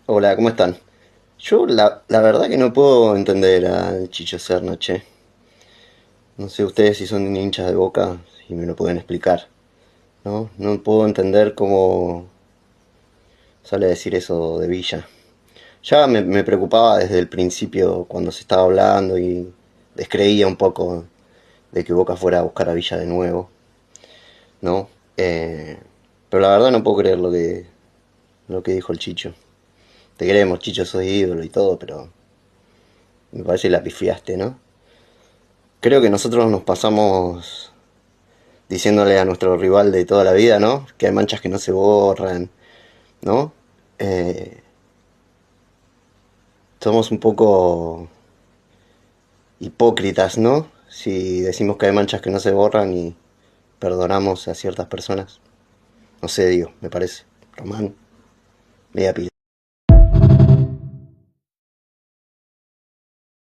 Hola, ¿cómo están? Yo la verdad que no puedo entender al Chicho Serna, che. No sé ustedes si son hinchas de Boca, si me lo pueden explicar, ¿no? No puedo entender cómo sale a decir eso de Villa. Ya me preocupaba desde el principio cuando se estaba hablando y descreía un poco de que Boca fuera a buscar a Villa de nuevo, ¿no? Eh, pero la verdad no puedo creer lo que dijo el Chicho. Te queremos, Chicho, sos ídolo y todo, pero me parece que la pifiaste, ¿no? Creo que nosotros nos pasamos diciéndole a nuestro rival de toda la vida, ¿no? Que hay manchas que no se borran, ¿no? Eh, Somos un poco hipócritas, ¿no? Si decimos que hay manchas que no se borran y perdonamos a ciertas personas. No sé, digo, me parece. Román, media pila.